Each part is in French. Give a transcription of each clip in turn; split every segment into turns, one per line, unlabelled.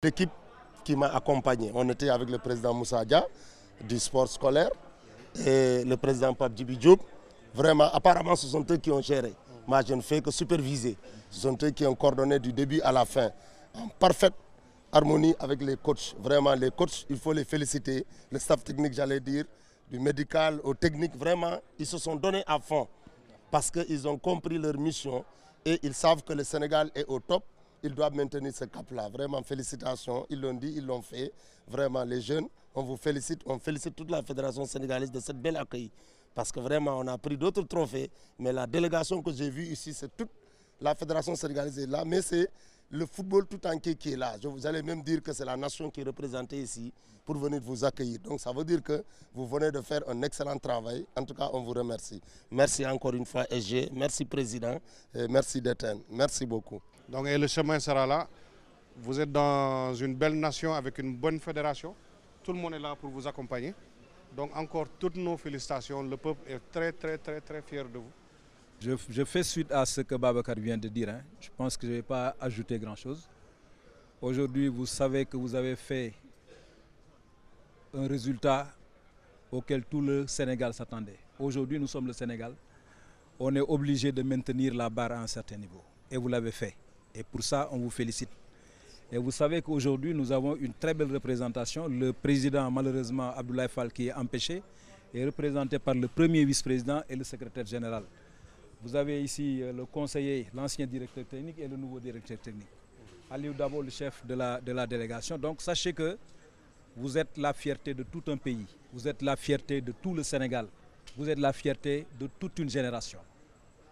L'équipe qui m'a accompagné, on était avec le président Moussa Dia du sport scolaire et le président Pape Djibi Diop. Vraiment, apparemment, ce sont eux qui ont géré. Moi, je ne fais que superviser. Ce sont eux qui ont coordonné du début à la fin, en parfaite harmonie avec les coachs. Vraiment, les coachs, il faut les féliciter. Le staff technique, j'allais dire, du médical au technique, vraiment, ils se sont donnés à fond parce qu'ils ont compris leur mission et ils savent que le Sénégal est au top. Ils doivent maintenir ce cap-là. Vraiment, félicitations. Ils l'ont dit, ils l'ont fait. Vraiment, les jeunes, on vous félicite. On félicite toute la fédération sénégalaise de cette belle accueil. Parce que vraiment, on a pris d'autres trophées. Mais la délégation que j'ai vue ici, c'est toute la fédération sénégalaise est là. Mais c'est le football tout entier qui est là. Vous allez même dire que c'est la nation qui est représentée ici pour venir vous accueillir. Donc ça veut dire que vous venez de faire un excellent travail. En tout cas, on vous remercie. Merci encore une fois, SG. Merci, Président. Et merci d'Étienne. Merci beaucoup.
Donc et le chemin sera là. Vous êtes dans une belle nation avec une bonne fédération. Tout le monde est là pour vous accompagner. Donc encore toutes nos félicitations. Le peuple est très fier de vous.
Je fais suite à ce que Babacar vient de dire. Je pense que je ne vais pas ajouter grand-chose. Aujourd'hui, vous savez que vous avez fait un résultat auquel tout le Sénégal s'attendait. Aujourd'hui, nous sommes le Sénégal. On est obligé de maintenir la barre à un certain niveau. Et vous l'avez fait. Et pour ça, on vous félicite. Et vous savez qu'aujourd'hui, nous avons une très belle représentation. Le président, malheureusement, Abdoulaye Fall, qui est empêché, est représenté par le premier vice-président et le secrétaire général. Vous avez ici le conseiller, l'ancien directeur technique et le nouveau directeur technique. Aliou Dabo, le chef de la délégation. Donc sachez que vous êtes la fierté de tout un pays. Vous êtes la fierté de tout le Sénégal. Vous êtes la fierté de toute une génération.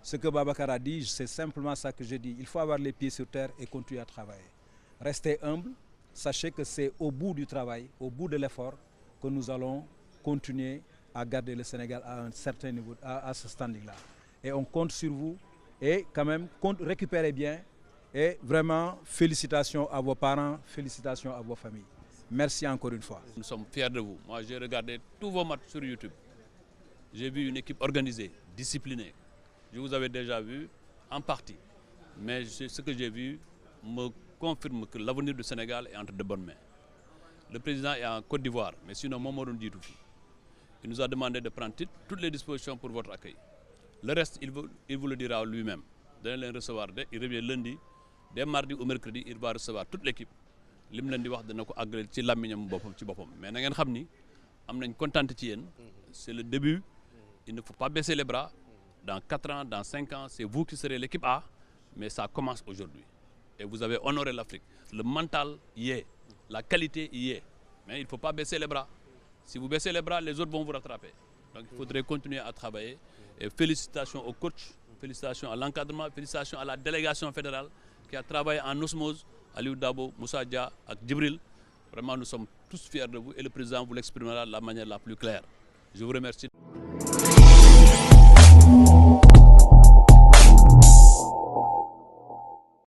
Ce que Babacar a dit, c'est simplement ça que je dis. Il faut avoir les pieds sur terre et continuer à travailler. Restez humble. Sachez que c'est au bout du travail, au bout de l'effort, que nous allons continuer à garder le Sénégal à un certain niveau, à ce standing-là. Et on compte sur vous. Et quand même, récupérez bien. Et vraiment, félicitations à vos parents, félicitations à vos familles. Merci encore une fois.
Nous sommes fiers de vous. Moi, j'ai regardé tous vos matchs sur YouTube. J'ai vu une équipe organisée, disciplinée. Je vous avais déjà vu en partie. Mais ce que j'ai vu me confirme que l'avenir du Sénégal est entre de bonnes mains. Le président est en Côte d'Ivoire, mais sinon, Mamadou Ndjitoufi. Il nous a demandé de prendre toutes les dispositions pour votre accueil. Le reste, il vous le dira lui-même. Donnez les recevoir. Il revient lundi. Dès mardi ou mercredi, il va recevoir toute l'équipe. Lim leen di wax dana ko àggale ci làmmiñam boppam ci boppam mais na ngeen xam ni am nañ kontaan ci yéen. C'est le début. Il ne faut pas baisser les bras. Dans 4 ans, dans 5 ans, c'est vous qui serez l'équipe A, mais ça commence aujourd'hui. Et vous avez honoré l'Afrique. Le mental y est, la qualité y est. Mais il ne faut pas baisser les bras. Si vous baissez les bras, les autres vont vous rattraper. Donc il faudrait continuer à travailler. Et félicitations au coach, félicitations à l'encadrement, félicitations à la délégation fédérale qui a travaillé en osmose, Aliou Dabo, Moussa Dia et Djibril. Vraiment, nous sommes tous fiers de vous et le président vous l'exprimera de la manière la plus claire. Je vous remercie.